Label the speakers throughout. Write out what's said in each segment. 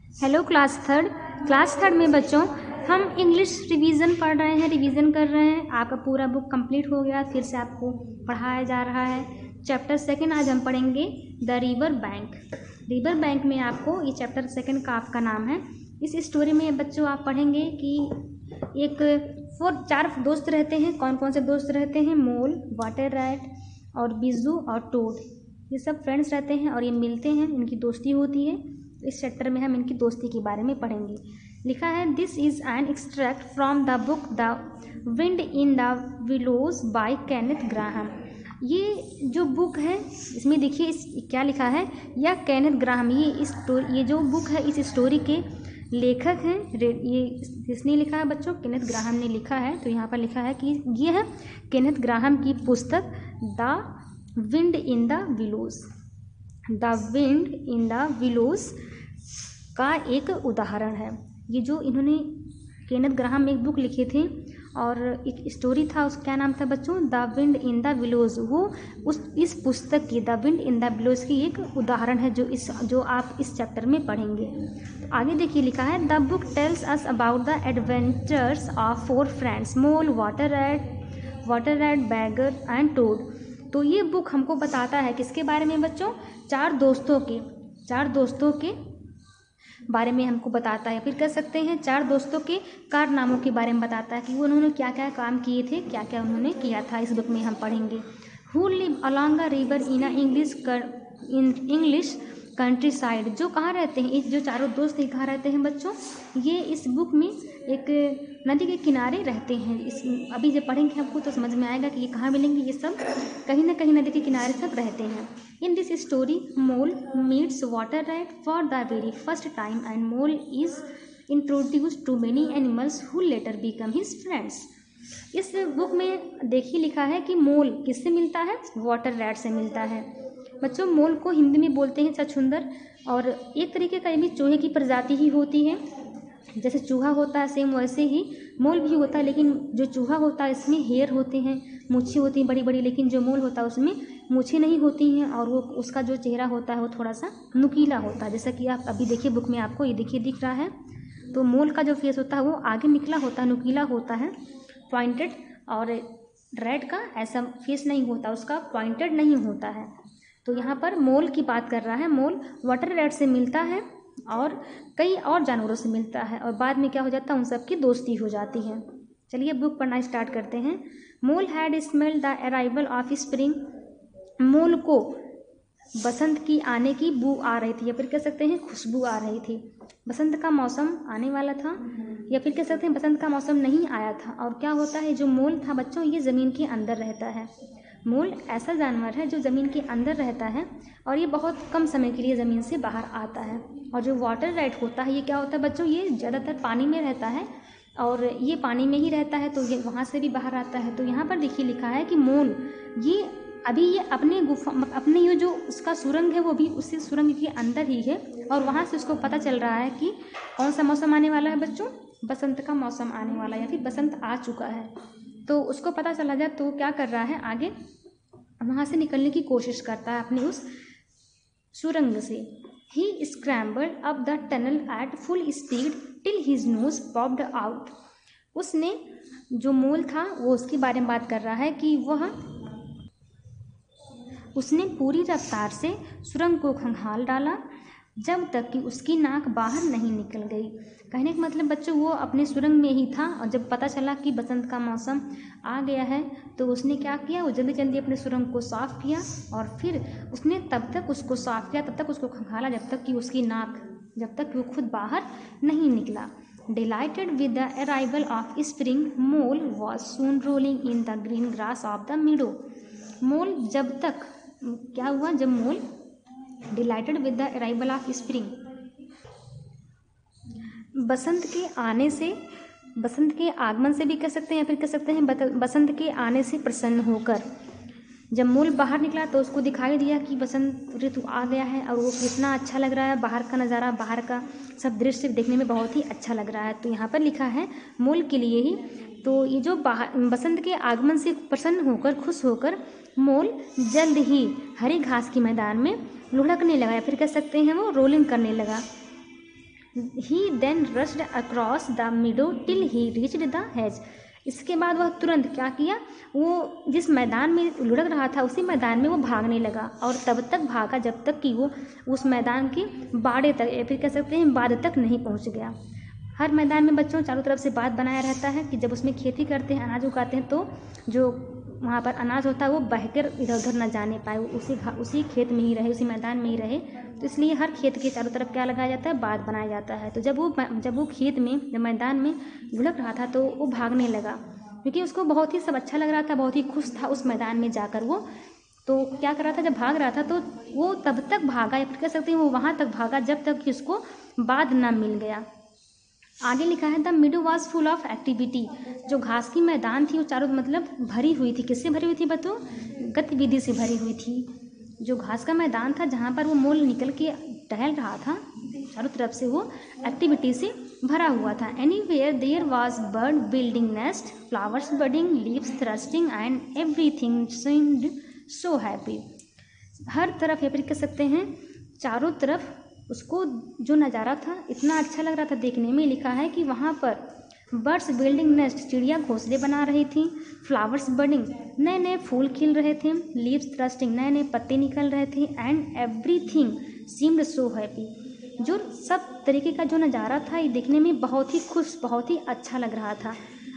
Speaker 1: Hello class third में बच्चों हम इंग्लिश रिवीजन पढ़ रहे हैं, रिवीजन कर रहे हैं। आपका पूरा बुक कंप्लीट हो गया, फिर से आपको पढ़ाया जा रहा है। चैप्टर सेकंड आज हम पढ़ेंगे the river bank. River bank में आपको ये चैप्टर सेकंड का आपका नाम है। इस स्टोरी में बच्चों आप पढ़ेंगे कि एक 4 दोस्त रहते हैं। कौन कौन से दोस्त रहते हैं? मोल, वाटर रैट और बिज्जू और टोड। ये सब फ्रेंड्स रहते हैं और ये मिलते हैं, इनकी दोस्ती होती है। इस चैप्टर में हम इनकी दोस्ती के बारे में पढ़ेंगे। लिखा है this is an extract from the book the wind in the willows by Kenneth Grahame. ये जो बुक है इसमें देखिए इस क्या लिखा है, या केनेथ ग्राहम। ये जो बुक है इस स्टोरी के लेखक हैं। ये किसने लिखा है बच्चों? केनेथ ग्राहम ने लिखा है। तो यहाँ पर लिखा है कि ये है केनेथ ग्राहम की पुस्तक the wind in the willows. The wind in the willows का एक उदाहरण है। ये जो इन्होंने केनेथ ग्राहम एक बुक लिखे थे और एक स्टोरी था, उसका क्या नाम था बच्चों? The wind in the willows. वो इस पुस्तक की the wind in the willows की एक उदाहरण है जो आप इस चैप्टर में पढ़ेंगे। तो आगे देखिए लिखा है the book tells us about the adventures of 4 friends mole, water rat, badger and toad. तो ये बुक हमको बताता है किसके बारे में बच्चों? 4 दोस्तों के बारे में हमको बताता है। फिर कह सकते हैं 4 दोस्तों के कारनामों के बारे में बताता है कि वो उन्होंने क्या क्या काम किए थे, क्या क्या उन्होंने किया था। इस बुक में हम पढ़ेंगे। Who live along a river in a English country side. जो कहाँ रहते हैं, जो चारों दोस्त कहाँ रहते हैं बच्चों? ये इस बुक में एक नदी के किनारे रहते हैं। अभी जब पढ़ेंगे हमको तो समझ में आएगा कि ये कहाँ मिलेंगे। ये सब कहीं ना कहीं नदी के किनारे सब रहते हैं। In this story mole meets water rat for the very first time and mole is introduced to many animals who later become his friends. इस बुक में देखिए लिखा है कि मोल किससे मिलता है? वाटर रैट से मिलता है। बच्चों मोल को हिंदी में बोलते हैं छछूंदर, और एक तरीके का ये भी चूहे की प्रजाति ही होती है। जैसे चूहा होता है सेम वैसे ही मोल भी होता है, लेकिन जो चूहा होता है इसमें हेयर होते हैं, मूछें होती हैं बड़ी बड़ी, लेकिन जो मोल होता है उसमें मूछें नहीं होती हैं और वो उसका जो चेहरा होता है वो थोड़ा सा नुकीला होता है। जैसा कि आप अभी देखिए बुक में आपको ये देखिए दिख रहा है। तो मोल का जो फेस होता है वो आगे निकला होता है, नुकीला होता है, पॉइंटेड। और रैट का ऐसा फेस नहीं होता, उसका पॉइंटेड नहीं होता है। तो यहाँ पर मोल की बात कर रहा है। मोल वाटर रैट से मिलता है और कई और जानवरों से मिलता है, और बाद में क्या हो जाता है, उन सब की दोस्ती हो जाती है। चलिए बुक पढ़ना स्टार्ट करते हैं। Mole had smelled the arrival of spring. Mole को बसंत की आने की बू आ रही थी, या फिर कह सकते हैं खुशबू आ रही थी। बसंत का मौसम आने वाला था, या फिर कह सकते हैं बसंत का मौसम नहीं आया था। और क्या होता है, जो मोल था बच्चों ये ज़मीन के अंदर रहता है। मोल ऐसा जानवर है जो ज़मीन के अंदर रहता है और ये बहुत कम समय के लिए ज़मीन से बाहर आता है। और जो वाटर रैट होता है ये क्या होता है बच्चों? ये ज़्यादातर पानी में रहता है और ये पानी में ही रहता है, तो ये वहाँ से भी बाहर आता है। तो यहाँ पर देखिए लिखा है कि मोल ये अभी ये अपने ये जो उसका सुरंग है वो भी उसी सुरंग के अंदर ही है, और वहाँ से उसको पता चल रहा है कि कौन सा मौसम आने वाला है बच्चों? बसंत का मौसम आने वाला है, या फिर बसंत आ चुका है। तो उसको पता चला जाए तो क्या कर रहा है, आगे वहाँ से निकलने की कोशिश करता है अपनी उस सुरंग से। He scrambled up the tunnel at full speed till his nose popped out. उसने जो मोल था वो उसके बारे में बात कर रहा है कि उसने पूरी रफ्तार से सुरंग को खंगाल डाला जब तक कि उसकी नाक बाहर नहीं निकल गई। कहने का मतलब बच्चों वो अपने सुरंग में ही था, और जब पता चला कि बसंत का मौसम आ गया है तो उसने क्या किया, वो जल्दी जल्दी अपने सुरंग को साफ़ किया, और फिर उसने तब तक उसको साफ़ किया, तब तक उसको खंगाला जब तक कि उसकी नाक, जब तक वो खुद बाहर नहीं निकला। Delighted with the arrival of spring, Mole was soon rolling in the green grass of the meadow. मोल जब तक क्या हुआ, जब mole delighted with the arrival of spring, बसंत के आने से, बसंत के आगमन से भी कह सकते हैं, या फिर कह सकते हैं बसंत के आने से प्रसन्न होकर, जब मोल बाहर निकला तो उसको दिखाई दिया कि बसंत ऋतु आ गया है और वो कितना अच्छा लग रहा है। बाहर का नज़ारा, बाहर का सब दृश्य देखने में बहुत ही अच्छा लग रहा है। तो यहाँ पर लिखा है मोल के लिए ही। तो ये जो बसंत के आगमन से प्रसन्न होकर, खुश होकर मोल जल्द ही हरी घास के मैदान में लुढ़कने लगा, या फिर कह सकते हैं वो रोलिंग करने लगा। He then rushed across the meadow till he reached the hedge. इसके बाद वह तुरंत क्या किया, वो जिस मैदान में लुढ़क रहा था उसी मैदान में वो भागने लगा और तब तक भागा जब तक कि वो उस मैदान के बाड़े तक या फिर कह सकते हैं बाध तक नहीं पहुंच गया। हर मैदान में बच्चों चारों तरफ से बाध बनाया रहता है कि जब उसमें खेती करते हैं, अनाज उगाते हैं, तो जो वहाँ पर अनाज होता है वो बहकर इधर उधर न जाने पाए, वो उसी खेत में ही रहे, उसी मैदान में ही रहे। तो इसलिए हर खेत के चारों तरफ क्या लगाया जाता है, बाध बनाया जाता है। तो जब वो खेत में, जब मैदान में लुढ़क रहा था तो वो भागने लगा, क्योंकि उसको बहुत ही सब अच्छा लग रहा था, बहुत ही खुश था उस मैदान में जाकर। वो तो क्या कर रहा था, जब भाग रहा था तो वो तब तक भागा या फिर कह सकते हैं वो वहाँ तक भागा जब तक कि उसको बाध ना मिल गया। आगे लिखा है the मीडो was full of activity. जो घास की मैदान थी वो चारों मतलब भरी हुई थी। किससे भरी हुई थी बच्चों, गतिविधि से भरी हुई थी। जो घास का मैदान था जहाँ पर वो मोल निकल के टहल रहा था, चारों तरफ से वो एक्टिविटी से भरा हुआ था। Anywhere there was bird building nest, flowers budding, leaves thrusting and everything seemed so happy. हर तरफ या फिर कह सकते हैं चारों तरफ उसको जो नज़ारा था इतना अच्छा लग रहा था देखने में। लिखा है कि वहाँ पर बर्ड्स बिल्डिंग नेस्ट, चिड़िया घोंसले बना रही थी, फ्लावर्स बडिंग, नए नए फूल खिल रहे थे, लीव्स थ्रस्टिंग, नए नए पत्ते निकल रहे थे, and everything seemed so happy. जो सब तरीके का जो नज़ारा था ये देखने में बहुत ही खुश, बहुत ही अच्छा लग रहा था।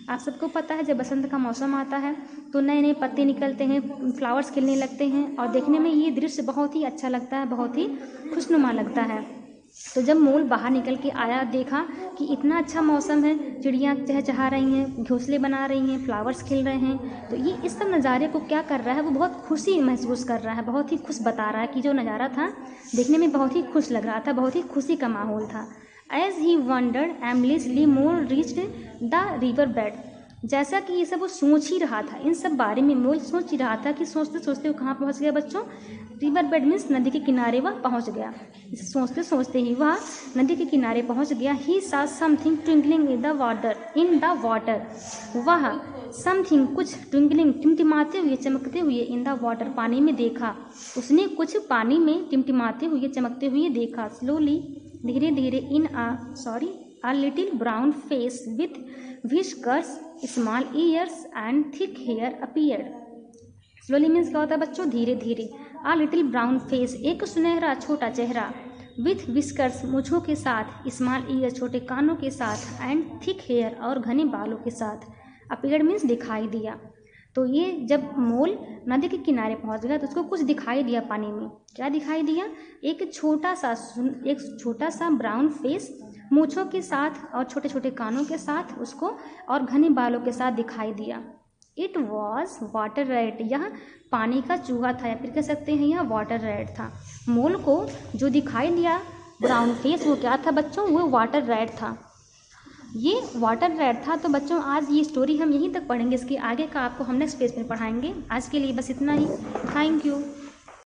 Speaker 1: आप सबको पता है जब बसंत का मौसम आता है तो नए नए पत्ते निकलते हैं, फ्लावर्स खिलने लगते हैं और देखने में ये दृश्य बहुत ही अच्छा लगता है, बहुत ही खुशनुमा लगता है। तो जब मोल बाहर निकल के आया, देखा कि इतना अच्छा मौसम है, चिड़ियाँ चहचहा रही हैं, घोंसले बना रही हैं, फ्लावर्स खिल रहे हैं, तो ये इस सब नज़ारे को क्या कर रहा है, वो बहुत खुशी महसूस कर रहा है, बहुत ही खुश बता रहा है कि जो नज़ारा था देखने में बहुत ही खुश लग रहा था, बहुत ही खुशी का माहौल था। As he wandered aimlessly mole reached the river bed. जैसा कि ये सब वो सोच ही रहा था, इन सब बारे में मोल सोच ही रहा था कि सोचते सोचते वो कहाँ पहुँच गया बच्चों, रिवर बेड मीन्स नदी के किनारे वह पहुँच गया। इसे सोचते सोचते ही वह नदी के किनारे पहुँच गया। ही saw something twinkling in the water. वह समथिंग कुछ ट्विंकलिंग टिमटिमाते हुए चमकते हुए इन द वाटर पानी में देखा। उसने कुछ पानी में टिमटिमाते हुए चमकते हुए देखा। स्लोली धीरे धीरे a little brown face with whiskers, small ears and thick hair appeared. Slowly means क्या होता है बच्चों, धीरे धीरे। a little brown face, एक सुनहरा छोटा चेहरा, with whiskers, मूछों के साथ, small ears, छोटे कानों के साथ, and thick hair, और घने बालों के साथ। appeared मीन्स दिखाई दिया। तो ये जब मोल नदी के किनारे पहुंच गया तो उसको कुछ दिखाई दिया पानी में। क्या दिखाई दिया, एक छोटा सा ब्राउन फेस, मूछों के साथ और छोटे छोटे कानों के साथ उसको और घने बालों के साथ दिखाई दिया। इट वॉज वाटर रैट, यह पानी का चूहा था या फिर कह सकते हैं यह वाटर रैट था। मोल को जो दिखाई दिया ब्राउन फेस वो क्या था बच्चों, वो वाटर रैट था। ये वाटर रैट था। तो बच्चों आज ये स्टोरी हम यहीं तक पढ़ेंगे, इसके आगे का आपको हम नेक्स्ट पेज में पढ़ाएंगे। आज के लिए बस इतना ही। Thank you.